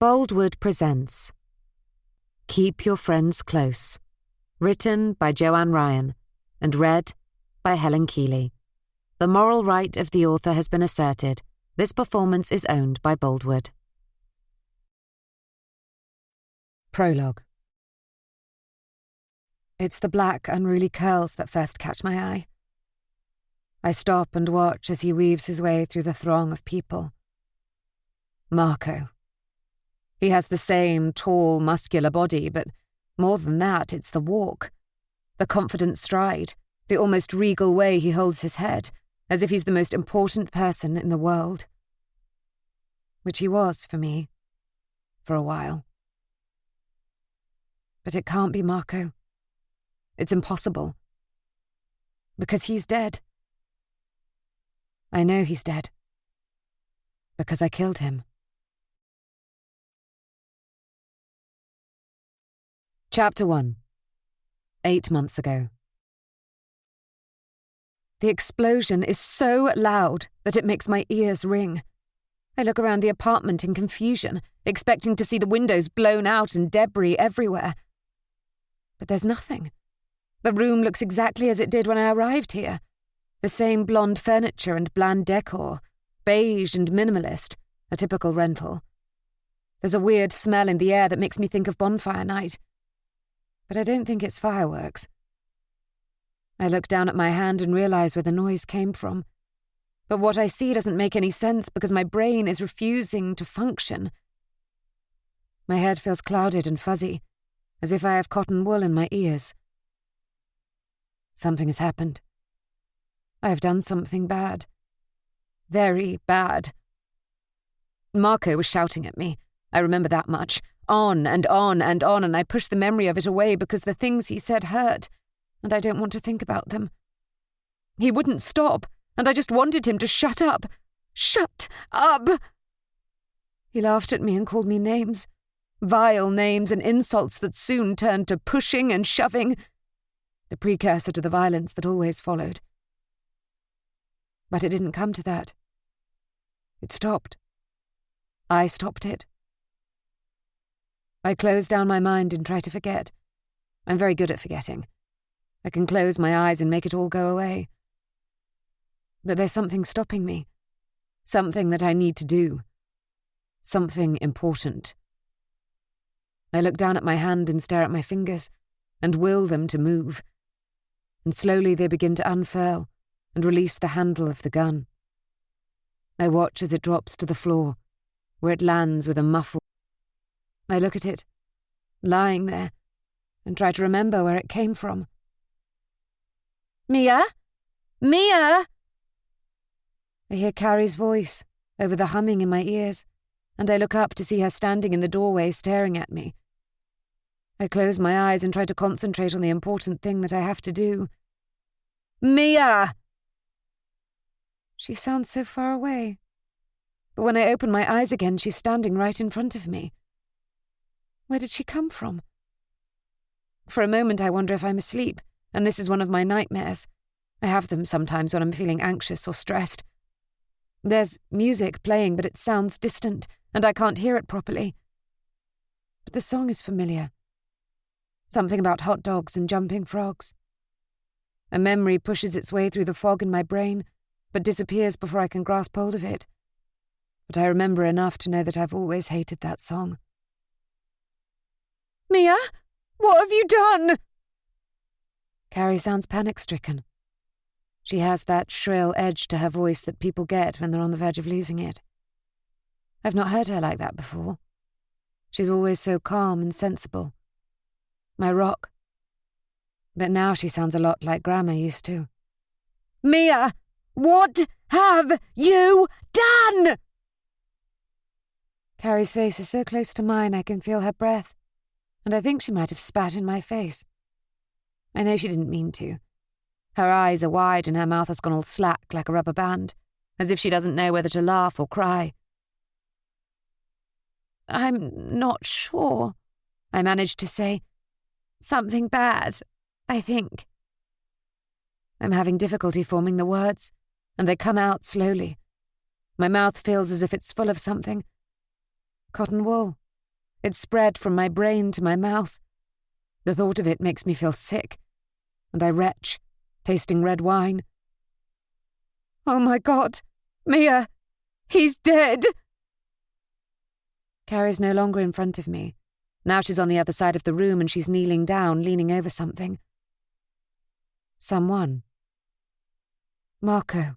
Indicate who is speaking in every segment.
Speaker 1: Boldwood presents Keep Your Friends Close, written by Joanne Ryan and read by Helen Keeley. The moral right of the author has been asserted. This performance is owned by Boldwood. Prologue. It's the black, unruly curls that first catch my eye. I stop and watch as he weaves his way through the throng of people. Marco. He has the same tall, muscular body, but more than that, it's the walk. The confident stride, the almost regal way he holds his head, as if he's the most important person in the world. Which he was for me, for a while. But it can't be Marco. It's impossible. Because he's dead. I know he's dead. Because I killed him. Chapter 1. 8 months ago. The explosion is so loud that it makes my ears ring. I look around the apartment in confusion, expecting to see the windows blown out and debris everywhere. But there's nothing. The room looks exactly as it did when I arrived here. The same blonde furniture and bland decor, beige and minimalist, a typical rental. There's a weird smell in the air that makes me think of bonfire night. But I don't think it's fireworks. I look down at my hand and realize where the noise came from. But what I see doesn't make any sense because my brain is refusing to function. My head feels clouded and fuzzy, as if I have cotton wool in my ears. Something has happened. I have done something bad. Very bad. Marco was shouting at me. I remember that much. On and on and on, and I pushed the memory of it away because the things he said hurt, and I don't want to think about them. He wouldn't stop, and I just wanted him to shut up. Shut up! He laughed at me and called me names. Vile names and insults that soon turned to pushing and shoving. The precursor to the violence that always followed. But it didn't come to that. It stopped. I stopped it. I close down my mind and try to forget. I'm very good at forgetting. I can close my eyes and make it all go away. But there's something stopping me. Something that I need to do. Something important. I look down at my hand and stare at my fingers, and will them to move. And slowly they begin to unfurl and release the handle of the gun. I watch as it drops to the floor, where it lands with a muffled. I look at it, lying there, and try to remember where it came from. Mia? Mia! I hear Carrie's voice over the humming in my ears, and I look up to see her standing in the doorway staring at me. I close my eyes and try to concentrate on the important thing that I have to do. Mia! She sounds so far away. But when I open my eyes again, she's standing right in front of me. Where did she come from? For a moment I wonder if I'm asleep, and this is one of my nightmares. I have them sometimes when I'm feeling anxious or stressed. There's music playing, but it sounds distant, and I can't hear it properly. But the song is familiar. Something about hot dogs and jumping frogs. A memory pushes its way through the fog in my brain, but disappears before I can grasp hold of it. But I remember enough to know that I've always hated that song. Mia, what have you done? Carrie sounds panic-stricken. She has that shrill edge to her voice that people get when they're on the verge of losing it. I've not heard her like that before. She's always so calm and sensible. My rock. But now she sounds a lot like Grandma used to. Mia, what have you done? Carrie's face is so close to mine I can feel her breath, and I think she might have spat in my face. I know she didn't mean to. Her eyes are wide and her mouth has gone all slack like a rubber band, as if she doesn't know whether to laugh or cry. I'm not sure, I managed to say. Something bad, I think. I'm having difficulty forming the words, and they come out slowly. My mouth feels as if it's full of something. Cotton wool, It's spread from my brain to my mouth. The thought of it makes me feel sick, and I retch, tasting red wine. Oh my God, Mia, he's dead! Carrie's no longer in front of me. Now she's on the other side of the room and she's kneeling down, leaning over something. Someone. Marco.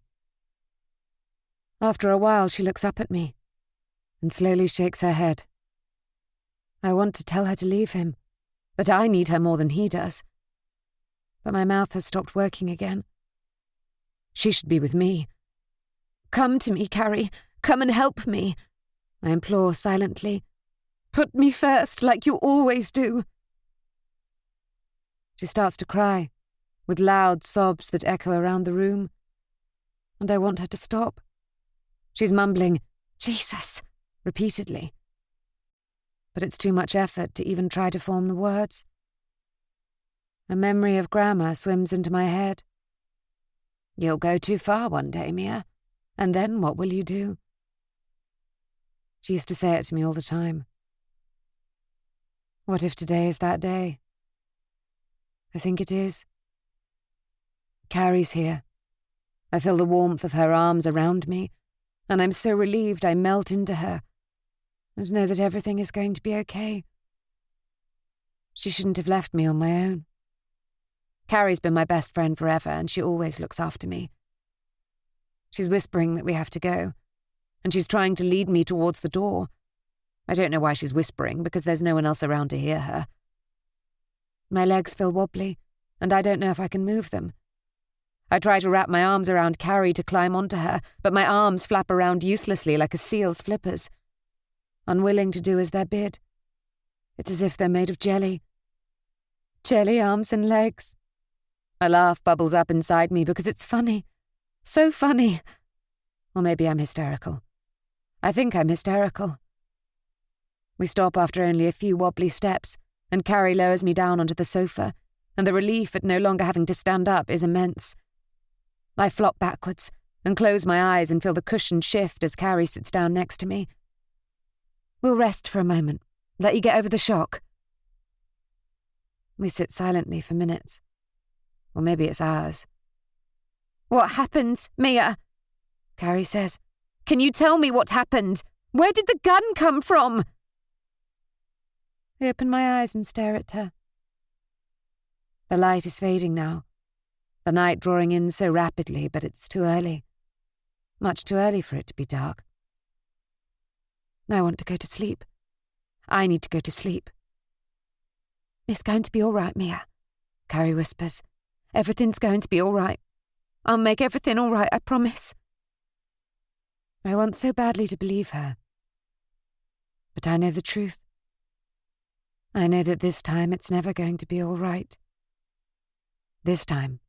Speaker 1: After a while, she looks up at me and slowly shakes her head. I want to tell her to leave him, that I need her more than he does. But my mouth has stopped working again. She should be with me. Come to me, Carrie. Come and help me, I implore silently. Put me first, like you always do. She starts to cry, with loud sobs that echo around the room. And I want her to stop. She's mumbling, "Jesus," repeatedly. But it's too much effort to even try to form the words. A memory of grammar swims into my head. You'll go too far one day, Mia, and then what will you do? She used to say it to me all the time. What if today is that day? I think it is. Carrie's here. I feel the warmth of her arms around me, and I'm so relieved I melt into her and know that everything is going to be okay. She shouldn't have left me on my own. Carrie's been my best friend forever, and she always looks after me. She's whispering that we have to go, and she's trying to lead me towards the door. I don't know why she's whispering, because there's no one else around to hear her. My legs feel wobbly, and I don't know if I can move them. I try to wrap my arms around Carrie to climb onto her, but my arms flap around uselessly like a seal's flippers, unwilling to do as they're bid. It's as if they're made of jelly. Jelly arms and legs. A laugh bubbles up inside me because it's funny. So funny. Or maybe I'm hysterical. I think I'm hysterical. We stop after only a few wobbly steps, and Carrie lowers me down onto the sofa, and the relief at no longer having to stand up is immense. I flop backwards and close my eyes and feel the cushion shift as Carrie sits down next to me. We'll rest for a moment, let you get over the shock. We sit silently for minutes. Or maybe it's hours. What happened, Mia? Carrie says. Can you tell me what happened? Where did the gun come from? I open my eyes and stare at her. The light is fading now. The night drawing in so rapidly, but it's too early. Much too early for it to be dark. I want to go to sleep. I need to go to sleep. It's going to be all right, Mia, Carrie whispers. Everything's going to be all right. I'll make everything all right, I promise. I want so badly to believe her. But I know the truth. I know that this time it's never going to be all right. This time,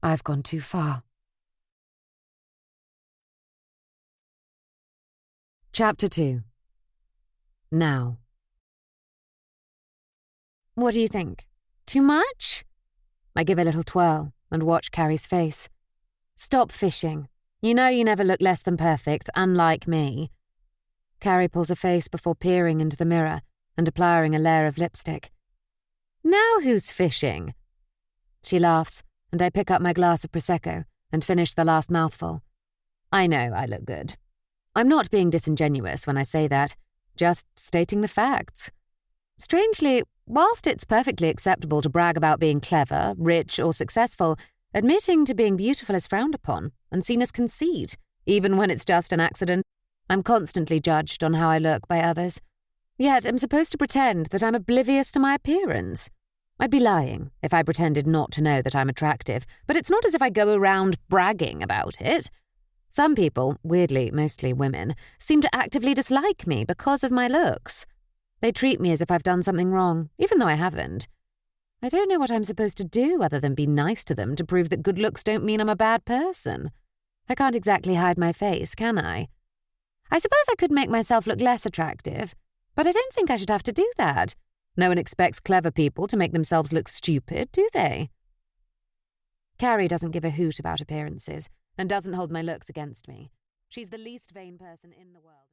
Speaker 1: I've gone too far. Chapter 2. Now. What do you think? Too much? I give a little twirl and watch Carrie's face. Stop fishing. You know you never look less than perfect, unlike me. Carrie pulls a face before peering into the mirror and applying a layer of lipstick. Now who's fishing? She laughs, and I pick up my glass of Prosecco and finish the last mouthful. I know I look good. I'm not being disingenuous when I say that, just stating the facts. Strangely, whilst it's perfectly acceptable to brag about being clever, rich, or successful, admitting to being beautiful is frowned upon and seen as conceit, even when it's just an accident. I'm constantly judged on how I look by others. Yet I'm supposed to pretend that I'm oblivious to my appearance. I'd be lying if I pretended not to know that I'm attractive, but it's not as if I go around bragging about it. Some people, weirdly mostly women, seem to actively dislike me because of my looks. They treat me as if I've done something wrong, even though I haven't. I don't know what I'm supposed to do other than be nice to them to prove that good looks don't mean I'm a bad person. I can't exactly hide my face, can I? I suppose I could make myself look less attractive, but I don't think I should have to do that. No one expects clever people to make themselves look stupid, do they? Carrie doesn't give a hoot about appearances and doesn't hold my looks against me. She's the least vain person in the world.